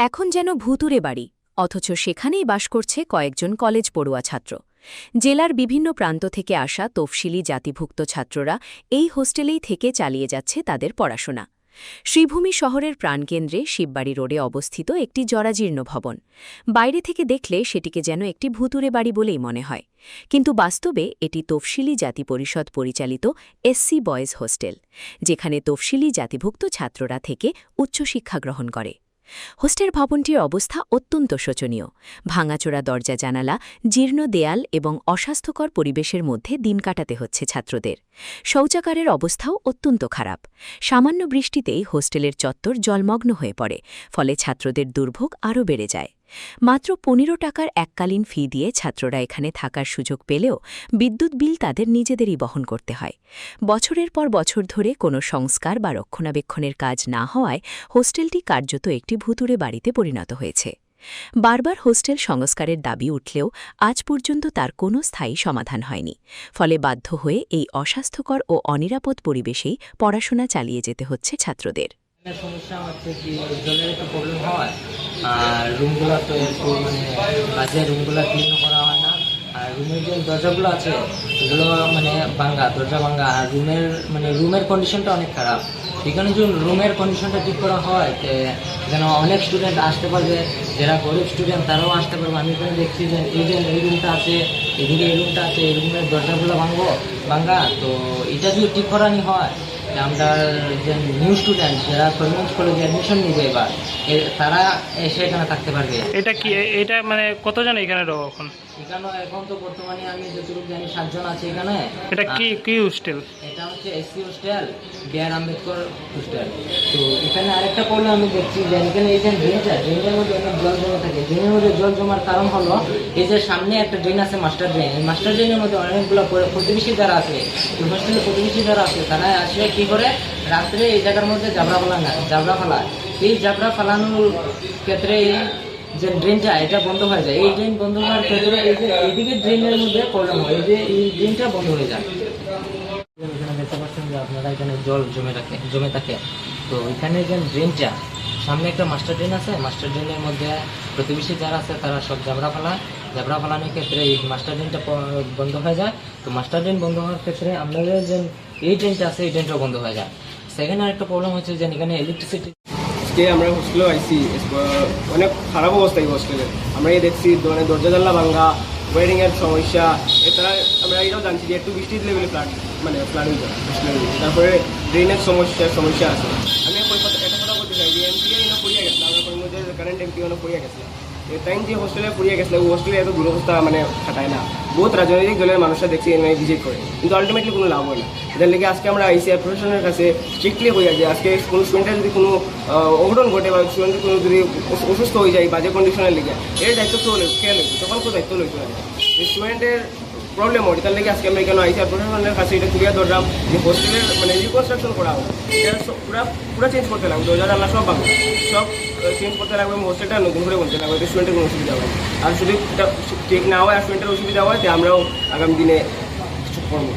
এখন যেন ভুতুরে বাড়ি, অথচ সেখানেই বাস করছে কয়েকজন কলেজ পড়ুয়া ছাত্র। জেলার বিভিন্ন প্রান্ত থেকে আসা তফসিলি জাতিভুক্ত ছাত্ররা এই হোস্টেলেই থেকে চালিয়ে যাচ্ছে তাদের পড়াশোনা। শ্রীভূমি শহরের প্রাণকেন্দ্রে শিববাড়ি রোডে অবস্থিত একটি জরাজীর্ণ ভবন। বাইরে থেকে দেখলে সেটিকে যেন একটি ভুতুরে বাড়ি বলেই মনে হয়, কিন্তু বাস্তবে এটি তফসিলি জাতি পরিষদ পরিচালিত এসসি বয়েজ হোস্টেল, যেখানে তফসিলি জাতিভুক্ত ছাত্ররা থেকে উচ্চশিক্ষা গ্রহণ করে। হোস্টেল ভবনটির অবস্থা অত্যন্ত শোচনীয়। ভাঙাচোরা দরজা জানালা, জীর্ণ দেয়াল এবং অস্বাস্থ্যকর পরিবেশের মধ্যে দিন কাটাতে হচ্ছে ছাত্রদের। শৌচাগারের অবস্থাও অত্যন্ত খারাপ। সামান্য বৃষ্টিতেই হোস্টেলের চত্বর জলমগ্ন হয়ে পড়ে, ফলে ছাত্রদের দুর্ভোগ আরও বেড়ে যায়। মাত্র ১৫ টাকার এককালীন ফি দিয়ে ছাত্ররা এখানে থাকার সুযোগ পেলেও বিদ্যুৎ বিল তাদের নিজেদেরই বহন করতে হয়। বছরের পর বছর ধরে কোনো সংস্কার বা রক্ষণাবেক্ষণের কাজ না হওয়ায় হোস্টেলটি কার্যত একটি ভুতুরে বাড়িতে পরিণত হয়েছে। বারবার হোস্টেল সংস্কারের দাবি উঠলেও আজ পর্যন্ত তার কোনো স্থায়ী সমাধান হয়নি, ফলে বাধ্য হয়ে এই অস্বাস্থ্যকর ও অনিরাপদ পরিবেশেই পড়াশোনা চালিয়ে যেতে হচ্ছে ছাত্রদের। সমস্যা হচ্ছে কি, জলের একটু প্রবলেম হয়, আর রুমগুলো তো একটু বাজে, রুমগুলো ক্লিন করা হয় না। আর রুমের যে দরজাগুলো আছে এগুলো ভাঙ্গা, দরজা ভাঙ্গা। আর রুমের কন্ডিশনটা অনেক খারাপ। এখানে যদি রুমের কন্ডিশনটা ঠিক করা হয় যেন অনেক স্টুডেন্ট আসতে পারবে, যারা গরিব স্টুডেন্ট তারাও আসতে পারবে। আমি এখানে দেখছি যে এই রুমটা আছে, এদিকে এই রুমটা আছে, এই রুমের দরজাগুলো ভাঙ্গা। তো এটা যদি ঠিক করানি হয়, আমরা যে নিউ স্টুডেন্ট যারা কলেজ কলেজে অ্যাডমিশন নিবে এবার তারা এসে এখানে থাকতে পারবে। এটা কি, এটা কতজন এখানে রো এখন? এখানে এখন তো বর্তমানে আমি যতটুকু জানি 7 জন আছে এখানে। এটা কি হোস্টেল? এটা হচ্ছে SC hostel, B.R.. Ambedkar hostel. তো এখানে আরেকটা প্রবলেম আমি দেখছি যে এখানে এই যে ড্রেনের মধ্যে অনেক জল জমে থাকে। ড্রেনের মধ্যে জল জমার কারণ হলো এই যে সামনে একটা ড্রেন আছে, মাস্টার ড্রেন। এই মাস্টার ড্রেনের মধ্যে অনেকগুলো প্রতিবেশী যারা আছে, হোস্টেলে প্রতিবেশী যারা আছে, তারা আসলে কি করে রাত্রে এই জায়গার মধ্যে জাবরা ফেলায়। এই জাবরা ফেলানোর ক্ষেত্রে যে ড্রেনটা এটা বন্ধ হয়ে যায়। এই ড্রেন বন্ধ হওয়ার ক্ষেত্রে এই যে এইদিকে ড্রেনের মধ্যে প্রবলেম হয়, এই যে এই ড্রেনটা বন্ধ হয়ে যায়। এখানে দেখতে পাচ্ছেন যে আপনারা এখানে জল জমে থাকে। তো এখানে যে ড্রেনটা সামনে একটা মাস্টার ড্রেন আছে, মাস্টার ড্রেনের মধ্যে প্রতিবেশী যারা আছে তারা সব জাবরা ফেলানোর ক্ষেত্রে এই মাস্টার ড্রেনটা বন্ধ হয়ে যায়। তো মাস্টার ড্রেন বন্ধ হওয়ার ক্ষেত্রে আপনাদের যে এই ড্রেনটা আছে এই ড্রেনটাও বন্ধ হয়ে যায়। সেকেন্ড আরেকটা প্রবলেম হচ্ছে যে এখানে ইলেকট্রিসিটি। আজকে আমরা হোস্টেলেও আইসি, অনেক খারাপ অবস্থা এই হোস্টেলে। আমরা দেখছি দরজা জানলা ভাঙ্গা, ওয়ারিংয়ের সমস্যা। এছাড়া আমরা এটাও জানছি যে একটু বৃষ্টি দিলে বলে ফ্লাড হয়ে যায় হোস্টেলের। তারপরে ড্রেনের সমস্যা আছে। আমি একটা কথা বলতে চাই যে এমপিও পড়িয়া গেছে, আমরা মধ্যে কারেন্ট এমপিও পড়িয়া গেছে। টাইম যে হোস্টেলে পড়িয়া গেছিলো, ওই হোস্টেলে এত দুরবস্থা খাটায় না। বহুত রাজনৈতিক দলের মানুষরা দেখছি ভিজিট করে, কিন্তু আলটিমেটলি কোনো লাভ হয় না। এটার লেগে আজকে আমরা আইসিআর প্রশাসনের কাছে স্ট্রিক্টলি হইয়া যে আজকে কোনো স্টুডেন্টের যদি কোনো অঘটন ঘটে বা স্টুডেন্টের কোনো যদি অসুস্থ হয়ে যায় বাজে কন্ডিশনের লেগে, এর দায়িত্ব কে লইবে? তখন তো দায়িত্ব লইতে হবে। স্টুডেন্টের প্রবলেম হয়, তার লেগে আজকে আমরা এখানে আইসিআর প্রশাসনের কাছে এটা তুলিয়া ধরলাম যে হোস্টেলের রিকনস্ট্রাকশন করা হোক, এটা পুরো চেঞ্জ করতে লাগবে। দরজা জানলা সব ভাঙবে, সব চেঞ্জ করতে লাগবে। হোস্টেলটা নতুন করে বলতে লাগবে, স্টুডেন্টের কোনো অসুবিধা হয়। আর যদি ঠিক না হয়, স্টুডেন্টের অসুবিধা হয়, আমরাও আগামী দিনে করবো।